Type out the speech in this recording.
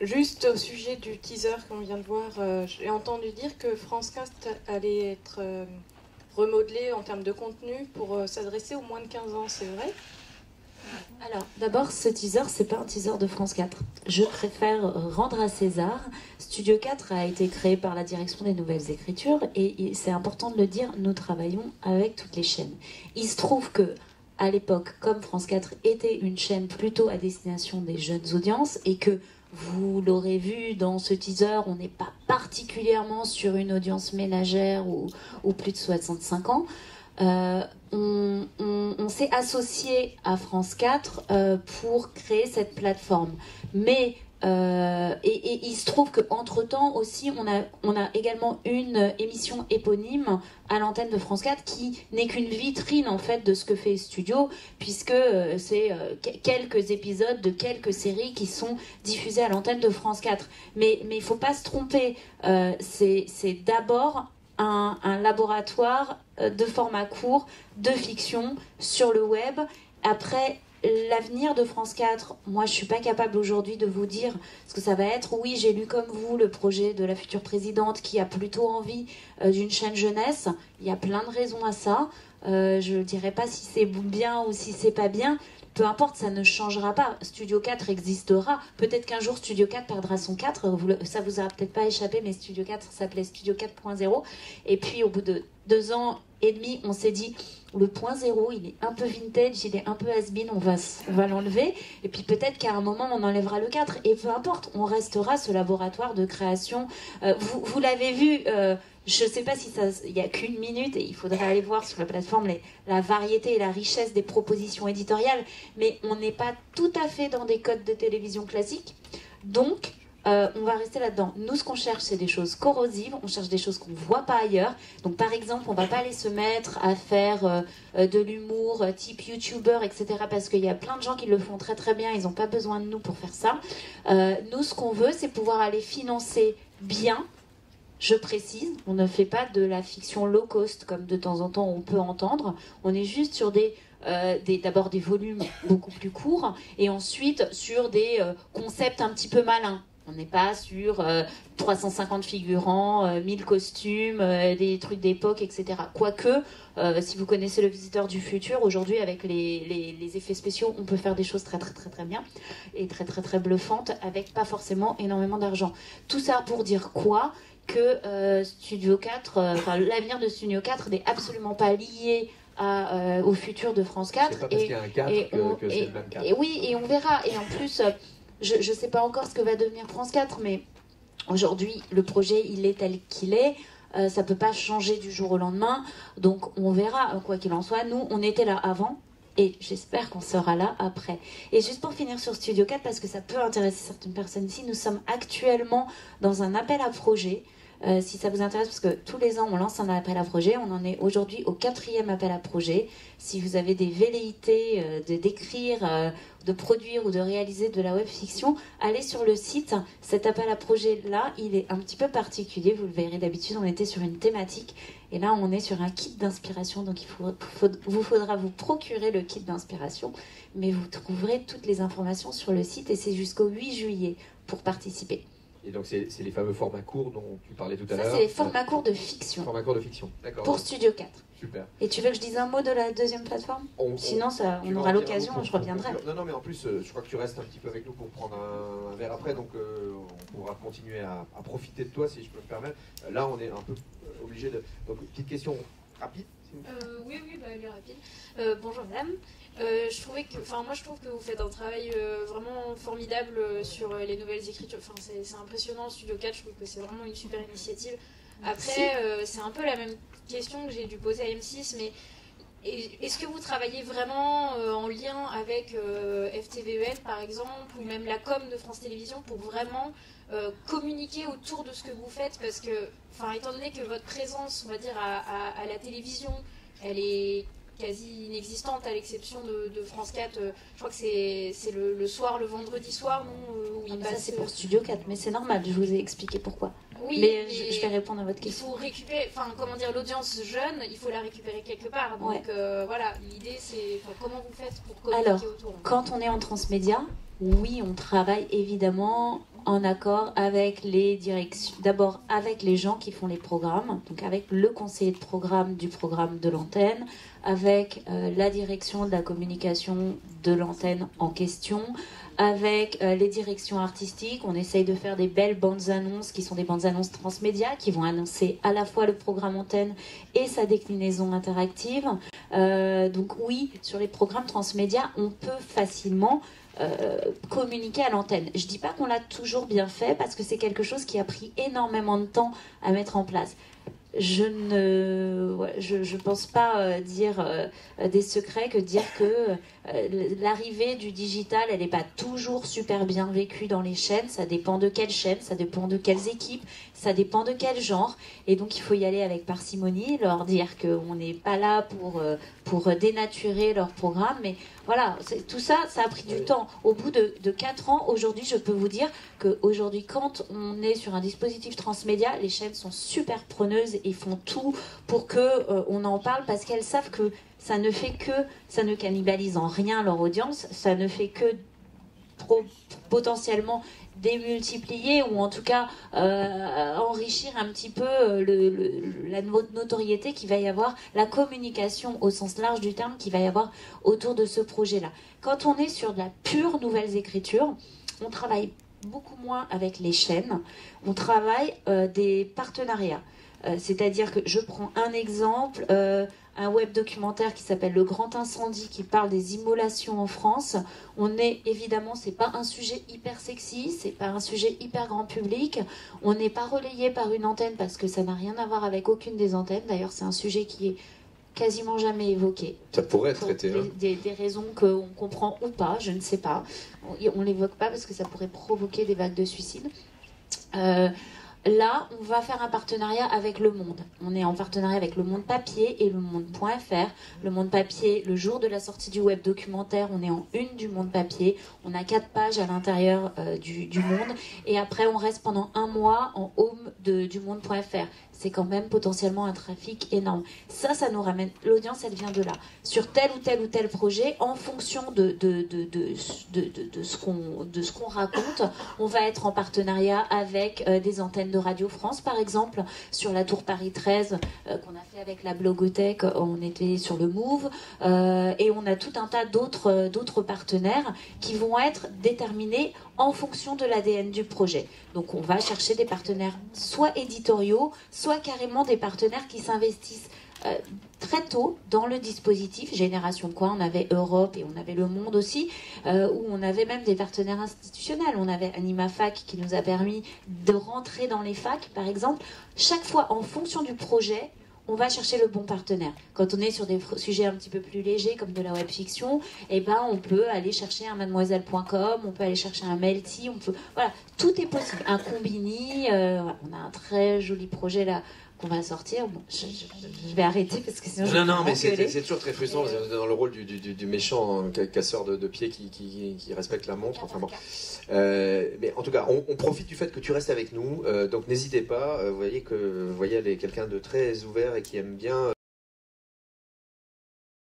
Juste au sujet du teaser qu'on vient de voir, j'ai entendu dire que France 4 allait être remodelé en termes de contenu pour s'adresser aux moins de 15 ans, c'est vrai? Alors, d'abord, ce teaser, c'est pas un teaser de France 4. Je préfère rendre à César. Studio 4 a été créé par la direction des nouvelles écritures et c'est important de le dire, nous travaillons avec toutes les chaînes. Il se trouve que, à l'époque, comme France 4 était une chaîne plutôt à destination des jeunes audiences et que vous l'aurez vu dans ce teaser, on n'est pas particulièrement sur une audience ménagère ou plus de 65 ans. On s'est associé à France 4 pour créer cette plateforme. Mais et il se trouve qu'entre-temps aussi, on a également une émission éponyme à l'antenne de France 4 qui n'est qu'une vitrine en fait de ce que fait Studio, puisque c'est quelques épisodes de quelques séries qui sont diffusées à l'antenne de France 4. Mais il ne faut pas se tromper, c'est d'abord un laboratoire de format court, de fiction sur le web. Après, l'avenir de France 4, moi je suis pas capable aujourd'hui de vous dire ce que ça va être. Oui, j'ai lu comme vous le projet de la future présidente qui a plutôt envie d'une chaîne jeunesse. Il y a plein de raisons à ça. Je ne dirais pas si c'est bien ou si c'est pas bien. Peu importe, ça ne changera pas. Studio 4 existera. Peut-être qu'un jour Studio 4 perdra son 4. Ça vous aura peut-être pas échappé, mais Studio 4 s'appelait Studio 4.0. Et puis au bout de 2 ans et demi, on s'est dit le point 0, il est un peu vintage, il est un peu has-been, on va l'enlever. Et puis peut-être qu'à un moment, on enlèvera le 4. Et peu importe, on restera ce laboratoire de création. Vous l'avez vu... je ne sais pas si il n'y a qu'une minute et il faudrait aller voir sur la plateforme la variété et la richesse des propositions éditoriales, mais on n'est pas tout à fait dans des codes de télévision classiques. Donc, on va rester là-dedans. Nous, ce qu'on cherche, c'est des choses corrosives, on cherche des choses qu'on ne voit pas ailleurs. Donc, par exemple, on ne va pas aller se mettre à faire de l'humour type YouTuber, etc. parce qu'il y a plein de gens qui le font très très bien, ils n'ont pas besoin de nous pour faire ça. Nous, ce qu'on veut, c'est pouvoir aller financer bien. Je précise, on ne fait pas de la fiction low cost comme de temps en temps on peut entendre. On est juste sur d'abord des volumes beaucoup plus courts et ensuite sur des concepts un petit peu malins. On n'est pas sur 350 figurants, 1000 costumes, des trucs d'époque, etc. Quoique, si vous connaissez Le Visiteur du Futur, aujourd'hui avec les effets spéciaux, on peut faire des choses très très très très bien et très très très bluffantes avec pas forcément énormément d'argent. Tout ça pour dire quoi ? Que Studio 4, l'avenir de Studio 4 n'est absolument pas lié au futur de France 4. C'est pas parce qu'il y a un 4 que c'est le même 4. Et oui, et on verra. Et en plus, je ne sais pas encore ce que va devenir France 4, mais aujourd'hui, le projet, il est tel qu'il est. Ça ne peut pas changer du jour au lendemain. Donc, on verra, quoi qu'il en soit. Nous, on était là avant. Et j'espère qu'on sera là après. Et juste pour finir sur Studio 4, parce que ça peut intéresser certaines personnes ici, nous sommes actuellement dans un appel à projet. Si ça vous intéresse, parce que tous les ans on lance un appel à projet, on en est aujourd'hui au 4e appel à projet. Si vous avez des velléités d'écrire, de produire ou de réaliser de la web-fiction, allez sur le site. Cet appel à projet-là, il est un petit peu particulier, vous le verrez. D'habitude on était sur une thématique, et là on est sur un kit d'inspiration, donc vous faudra vous procurer le kit d'inspiration, mais vous trouverez toutes les informations sur le site, et c'est jusqu'au 8 juillet pour participer. Et donc c'est les fameux formats courts dont tu parlais tout à l'heure. Ça, c'est les formats courts de fiction. Formats courts de fiction, d'accord. Pour Studio 4. Super. Et tu veux que je dise un mot de la deuxième plateforme ? Sinon, on aura l'occasion, je reviendrai. Non, mais en plus, je crois que tu restes un petit peu avec nous pour prendre un verre après, donc on pourra continuer à profiter de toi, si je peux me permettre. Là, on est un peu obligé de... Donc, petite question rapide. Oui, elle est rapide. Bonjour madame. Moi je trouve que vous faites un travail vraiment formidable sur les nouvelles écritures. Enfin, c'est impressionnant, Studio 4, je trouve que c'est vraiment une super initiative. Après, c'est un peu la même question que j'ai dû poser à M6, mais est-ce que vous travaillez vraiment en lien avec FTVEN par exemple, ou même la com de France Télévisions pour vraiment communiquer autour de ce que vous faites, parce que, étant donné que votre présence, on va dire, à la télévision, elle est quasi inexistante à l'exception de France 4, je crois que c'est le soir, le vendredi soir, non, où il passe... Ça c'est pour Studio 4, mais c'est normal, je vous ai expliqué pourquoi. Oui, mais je vais répondre à votre question. Il faut récupérer, l'audience jeune, il faut la récupérer quelque part. Donc voilà, l'idée c'est comment vous faites pour communiquer autour. Quand on est en transmédia, oui, on travaille évidemment en accord avec les directions, d'abord avec les gens qui font les programmes, donc avec le conseiller de programme du programme de l'antenne, avec la direction de la communication de l'antenne en question, avec les directions artistiques. On essaye de faire des belles bandes annonces qui sont des bandes annonces transmédia qui vont annoncer à la fois le programme antenne et sa déclinaison interactive. Donc oui, sur les programmes transmédia, on peut facilement communiquer à l'antenne. Je dis pas qu'on l'a toujours bien fait parce que c'est quelque chose qui a pris énormément de temps à mettre en place. Je pense pas dire des secrets que dire que l'arrivée du digital, elle n'est pas toujours super bien vécue dans les chaînes. Ça dépend de quelle chaîne, ça dépend de quelles équipes, ça dépend de quel genre. Et donc il faut y aller avec parcimonie, leur dire qu'on n'est pas là pour dénaturer leur programme. Mais voilà, tout ça, ça a pris du temps. Au bout de 4 ans, aujourd'hui, je peux vous dire qu'aujourd'hui, quand on est sur un dispositif transmédia, les chaînes sont super preneuses et font tout pour qu'on en parle parce qu'elles savent que ça ne cannibalise en rien leur audience, ça ne fait que potentiellement démultiplier ou en tout cas enrichir un petit peu la notoriété qu'il va y avoir, la communication au sens large du terme qu'il va y avoir autour de ce projet-là. Quand on est sur de la pure nouvelles écritures, on travaille beaucoup moins avec les chaînes, on travaille des partenariats. C'est-à-dire que je prends un exemple, un web documentaire qui s'appelle Le Grand Incendie, qui parle des immolations en France. On est évidemment, c'est pas un sujet hyper sexy, c'est pas un sujet hyper grand public. On n'est pas relayé par une antenne parce que ça n'a rien à voir avec aucune des antennes. D'ailleurs, c'est un sujet qui est quasiment jamais évoqué. Ça pourrait être traité. Des raisons qu'on comprend ou pas, je ne sais pas. On l'évoque pas parce que ça pourrait provoquer des vagues de suicide. Là, on va faire un partenariat avec Le Monde. On est en partenariat avec Le Monde Papier et Le Monde.fr. Le Monde Papier, le jour de la sortie du web documentaire, on est en une du Monde Papier. On a 4 pages à l'intérieur du Monde. Et après, on reste pendant 1 mois en home du Monde.fr. C'est quand même potentiellement un trafic énorme. Ça nous ramène... L'audience, elle vient de là. Sur tel ou tel projet, en fonction de ce qu'on raconte, on va être en partenariat avec des antennes de Radio France, par exemple. Sur la Tour Paris 13, qu'on a fait avec la Blogothèque, on était sur le Move. Et on a tout un tas d'autres partenaires qui vont être déterminés en fonction de l'ADN du projet. Donc on va chercher des partenaires soit éditoriaux, soit carrément des partenaires qui s'investissent très tôt dans le dispositif. Génération Quoi, on avait Europe et on avait Le Monde aussi, où on avait même des partenaires institutionnels. On avait AnimaFac qui nous a permis de rentrer dans les facs, par exemple. Chaque fois, en fonction du projet, on va chercher le bon partenaire. Quand on est sur des sujets un petit peu plus légers, comme de la webfiction, eh ben, on peut aller chercher un mademoiselle.com, on peut aller chercher un Melty, voilà, tout est possible. Un Combini, on a un très joli projet là qu'on va sortir. Bon, je vais arrêter parce que sinon non, mais c'est toujours très frustrant dans le rôle du méchant casseur de pieds qui respecte la montre. Enfin bon. Mais en tout cas, on profite du fait que tu restes avec nous, donc n'hésitez pas. Vous voyez elle est quelqu'un de très ouvert et qui aime bien